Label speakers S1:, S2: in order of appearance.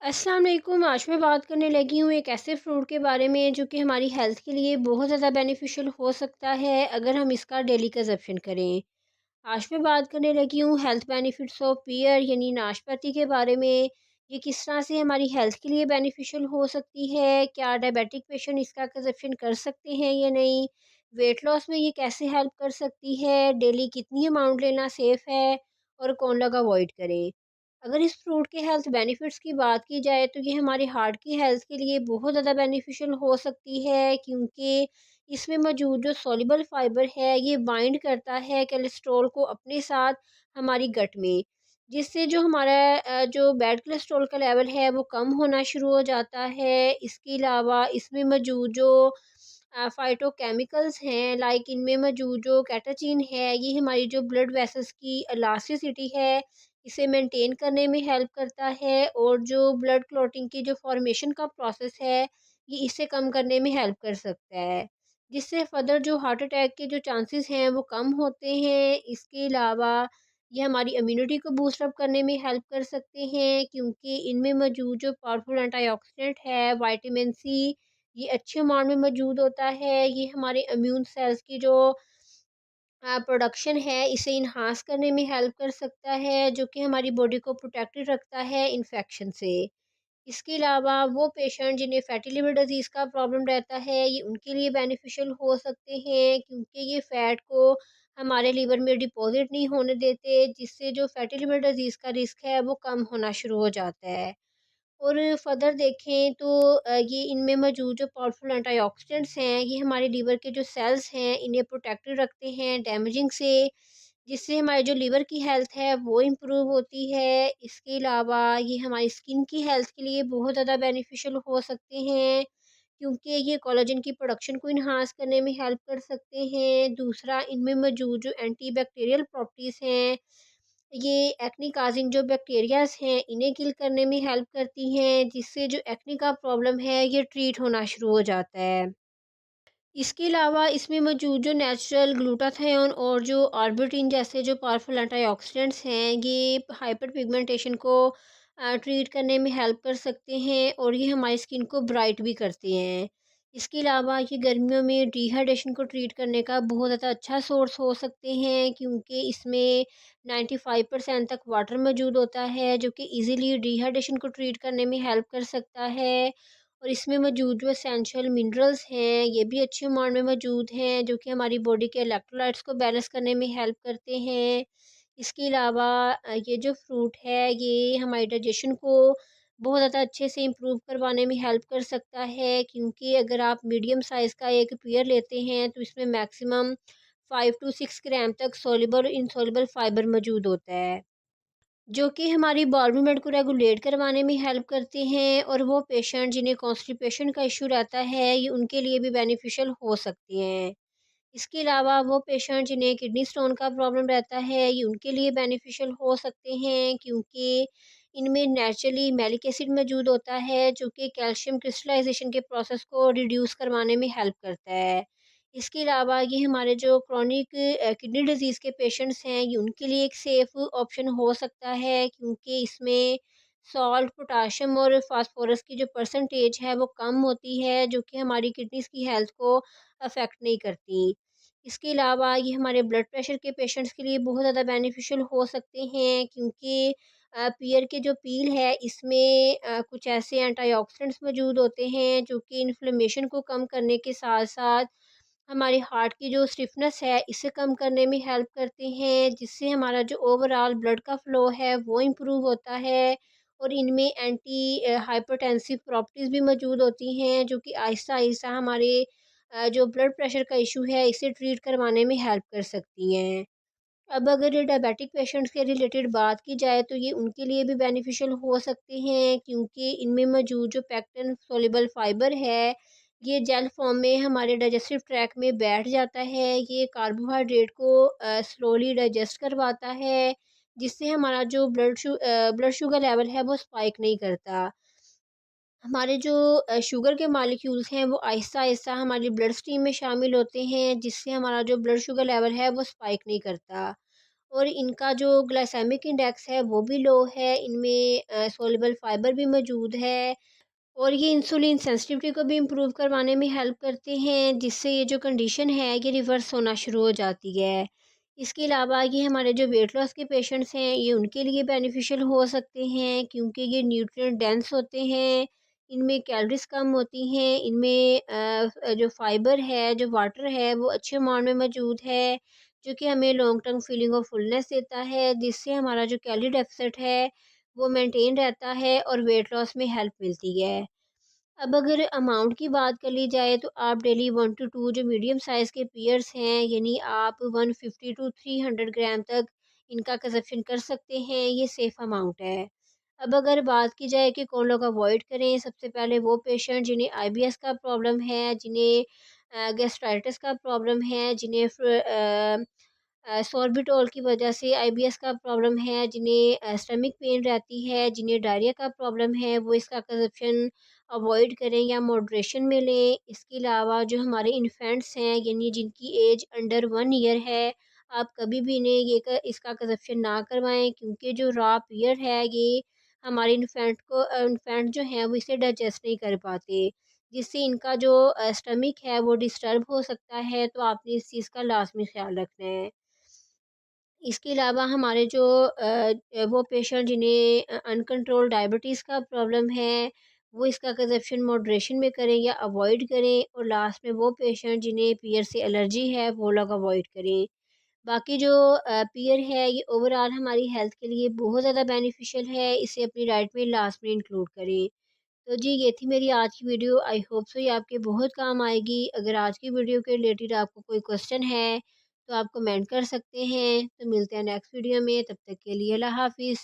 S1: अस्सलाम वालेकुम। आज मैं बात करने लगी हूँ एक ऐसे फ्रूट के बारे में जो कि हमारी हेल्थ के लिए बहुत ज़्यादा बेनिफिशियल हो सकता है अगर हम इसका डेली कंजप्शन करें। आज मैं बात करने लगी हूँ हेल्थ बेनिफिट्स ऑफ पीयर यानी नाशपाती के बारे में। ये किस तरह से हमारी हेल्थ के लिए बेनिफिशियल हो सकती है, क्या डायबिटिक पेशेंट इसका कंजप्शन कर सकते हैं या नहीं, वेट लॉस में ये कैसे हेल्प कर सकती है, डेली कितनी अमाउंट लेना सेफ़ है और कौन लोग अवॉइड करें। अगर इस फ्रूट के हेल्थ बेनिफिट्स की बात की जाए तो ये हमारे हार्ट की हेल्थ के लिए बहुत ज़्यादा बेनिफिशियल हो सकती है, क्योंकि इसमें मौजूद जो सॉल्युबल फाइबर है ये बाइंड करता है कोलेस्ट्रॉल को अपने साथ हमारी गट में, जिससे जो हमारा जो बैड कोलेस्ट्रॉल का लेवल है वो कम होना शुरू हो जाता है। इसके अलावा इसमें मौजूद जो फाइटोकेमिकल्स हैं, लाइक इनमें मौजूद जो कैटाचीन है ये हमारी जो ब्लड वेसल्स की इलास्टिसिटी है इसे मेंटेन करने में हेल्प करता है, और जो ब्लड क्लॉटिंग की जो फॉर्मेशन का प्रोसेस है ये इसे कम करने में हेल्प कर सकता है, जिससे फर्दर जो हार्ट अटैक के जो चांसेस हैं वो कम होते हैं। इसके अलावा ये हमारी इम्यूनिटी को बूस्ट अप करने में हेल्प कर सकते हैं, क्योंकि इनमें मौजूद जो पावरफुल एंटीऑक्सीडेंट है विटामिन सी ये अच्छे अमाउंट में मौजूद होता है। ये हमारे इम्यून सेल्स की जो प्रोडक्शन है इसे इन्हांस करने में हेल्प कर सकता है, जो कि हमारी बॉडी को प्रोटेक्टेड रखता है इन्फेक्शन से। इसके अलावा वो पेशेंट जिन्हें फैटी लिवर डिज़ीज़ का प्रॉब्लम रहता है ये उनके लिए बेनिफिशियल हो सकते हैं, क्योंकि ये फ़ैट को हमारे लिवर में डिपॉज़िट नहीं होने देते, जिससे जो फैटी लिवर डिज़ीज़ का रिस्क है वो कम होना शुरू हो जाता है। और फर्दर देखें तो ये इनमें मौजूद जो पावरफुल एंटीऑक्सीडेंट्स हैं ये हमारे लीवर के जो सेल्स हैं इन्हें प्रोटेक्टेड रखते हैं डैमेजिंग से, जिससे हमारे जो लीवर की हेल्थ है वो इम्प्रूव होती है। इसके अलावा ये हमारी स्किन की हेल्थ के लिए बहुत ज़्यादा बेनिफिशियल हो सकते हैं, क्योंकि ये कोलेजन की प्रोडक्शन को इन्हांस करने में हेल्प कर सकते हैं। दूसरा, इनमें मौजूद जो एंटी बैक्टीरियल प्रॉपर्टीज़ हैं ये एक्ने काजिंग जो बैक्टीरियाज हैं इन्हें किल करने में हेल्प करती हैं, जिससे जो एक्ने का प्रॉब्लम है ये ट्रीट होना शुरू हो जाता है। इसके अलावा इसमें मौजूद जो नेचुरल ग्लूटाथियोन और जो आर्बिट्रिन जैसे जो पावरफुल एंटीऑक्सीडेंट्स हैं ये हाइपर पिगमेंटेशन को ट्रीट करने में हेल्प कर सकते हैं, और ये हमारी स्किन को ब्राइट भी करते हैं। इसके अलावा ये गर्मियों में डिहाइड्रेशन को ट्रीट करने का बहुत ज़्यादा अच्छा सोर्स हो सकते हैं, क्योंकि इसमें 95% तक वाटर मौजूद होता है जो कि इजीली डिहाइड्रेशन को ट्रीट करने में हेल्प कर सकता है। और इसमें मौजूद जो एसेंशियल मिनरल्स हैं ये भी अच्छे अमाउंट में मौजूद हैं, जो कि हमारी बॉडी के इलेक्ट्रोलाइट्स को बैलेंस करने में हेल्प करते हैं। इसके अलावा ये जो फ्रूट है ये हमारे डाइजेशन को बहुत ज़्यादा अच्छे से इम्प्रूव करवाने में हेल्प कर सकता है, क्योंकि अगर आप मीडियम साइज़ का एक पेयर लेते हैं तो इसमें मैक्सिमम 5 to 6 ग्राम तक सोल्युबल और इनसोल्युबल फाइबर मौजूद होता है, जो कि हमारी बॉल मूवमेंट को रेगुलेट करवाने में हेल्प करते हैं। और वो पेशेंट जिन्हें कॉन्स्टिपेशन का इशू रहता है ये उनके लिए भी बेनिफिशियल हो सकते हैं। इसके अलावा वो पेशेंट जिन्हें किडनी स्टोन का प्रॉब्लम रहता है ये उनके लिए बेनिफिशियल हो सकते हैं, क्योंकि इनमें नेचुरली मैलिक एसिड मौजूद होता है जो कि कैल्शियम क्रिस्टलाइजेशन के प्रोसेस को रिड्यूस करवाने में हेल्प करता है। इसके अलावा ये हमारे जो क्रॉनिक किडनी डिजीज़ के पेशेंट्स हैं ये उनके लिए एक सेफ़ ऑप्शन हो सकता है, क्योंकि इसमें सॉल्ट, पोटाशियम और फास्फोरस की जो परसेंटेज है वो कम होती है, जो कि हमारी किडनीज़ की हेल्थ को अफ़ेक्ट नहीं करती। इसके अलावा ये हमारे ब्लड प्रेशर के पेशेंट्स के लिए बहुत ज़्यादा बेनिफिशियल हो सकते हैं, क्योंकि पीयर के जो पील है इसमें कुछ ऐसे एंटीऑक्सीडेंट्स मौजूद होते हैं जो कि इन्फ्लेमेशन को कम करने के साथ-साथ हमारे हार्ट की जो स्टिफनेस है इसे कम करने में हेल्प करते हैं, जिससे हमारा जो ओवरऑल ब्लड का फ़्लो है वो इम्प्रूव होता है। और इनमें एंटी हाइपरटेंसिव प्रॉपर्टीज़ भी मौजूद होती हैं, जो कि आहिस्ता-आहिस्ता हमारे जो ब्लड प्रेशर का इशू है इसे ट्रीट करवाने में हेल्प कर सकती हैं। अब अगर डायबिटिक पेशेंट्स के रिलेटेड बात की जाए तो ये उनके लिए भी बेनिफिशियल हो सकते हैं, क्योंकि इनमें मौजूद जो पैक्टिन सोल्युबल फाइबर है ये जेल फॉर्म में हमारे डाइजेस्टिव ट्रैक में बैठ जाता है। ये कार्बोहाइड्रेट को स्लोली डाइजेस्ट करवाता है, जिससे हमारा जो ब्लड शुगर लेवल है वो स्पाइक नहीं करता। हमारे जो शुगर के मॉलिक्यूल्स हैं वो आहिस्ता-आहिस्ता हमारी ब्लड स्ट्रीम में शामिल होते हैं, जिससे हमारा जो ब्लड शुगर लेवल है वो स्पाइक नहीं करता। और इनका जो ग्लाइसेमिक इंडेक्स है वो भी लो है। इनमें सॉल्युबल फाइबर भी मौजूद है और ये इंसुलिन सेंसिटिविटी को भी इम्प्रूव करवाने में हेल्प करते हैं, जिससे ये जो कंडीशन है ये रिवर्स होना शुरू हो जाती है। इसके अलावा ये हमारे जो वेट लॉस के पेशेंट्स हैं ये उनके लिए बेनिफिशियल हो सकते हैं, क्योंकि ये न्यूट्रिएंट डेंस होते हैं, इनमें कैलोरीज कम होती हैं, इनमें जो फाइबर है, जो वाटर है वो अच्छे अमाउंट में मौजूद है, जो कि हमें long term feeling of fullness देता है, जिससे हमारा जो कैलोरी डेफिसिट है वो मेंटेन रहता है और वेट लॉस में हेल्प मिलती है। अब अगर अमाउंट की बात कर ली जाए तो आप डेली 1 टू 2 जो मीडियम साइज़ के पियर्स हैं, यानी आप 150 टू 300 ग्राम तक इनका कंज़प्शन कर सकते हैं, ये सेफ़ अमाउंट है। अब अगर बात की जाए कि कौन लोग अवॉइड करें, सबसे पहले वो पेशेंट जिन्हें आईबीएस का प्रॉब्लम है, जिन्हें गैस्ट्राइटिस का प्रॉब्लम है, जिन्हें सॉर्बिटॉल की वजह से आईबीएस का प्रॉब्लम है, जिन्हें स्टमक पेन रहती है, जिन्हें डायरिया का प्रॉब्लम है, वो इसका कंज़प्शन अवॉइड करें या मॉडरेशन में लें। इसके अलावा जो हमारे इन्फेंट्स हैं, यानी जिनकी एज अंडर 1 ईयर है, आप कभी भी इन्हें इसका कंज़प्शन ना करवाएँ, क्योंकि जो रॉ पीयर है ये हमारे इन्फेंट जो हैं वो इसे डाइजेस्ट नहीं कर पाते, जिससे इनका जो स्टमक है वो डिस्टर्ब हो सकता है, तो आपने इस चीज़ का लाज़मी ख़्याल रखना है। इसके अलावा हमारे जो वो पेशेंट जिन्हें अनकंट्रोल्ड डायबिटीज़ का प्रॉब्लम है, वो इसका कंज़प्शन मॉडरेशन में करें या अवॉइड करें, और लास्ट में वो पेशेंट जिन्हें पीयर से एलर्जी है, वो लोग अवॉइड करें। बाकी जो पीयर है, ये ओवरऑल हमारी हेल्थ के लिए बहुत ज़्यादा बेनिफिशियल है, इसे अपनी डाइट में लास्ट में इंक्लूड करें। तो जी, ये थी मेरी आज की वीडियो। आई होप सो ये आपके बहुत काम आएगी। अगर आज की वीडियो के रिलेटेड आपको कोई क्वेश्चन है तो आप कमेंट कर सकते हैं। तो मिलते हैं नेक्स्ट वीडियो में, तब तक के लिए अल्लाह हाफ़िज़।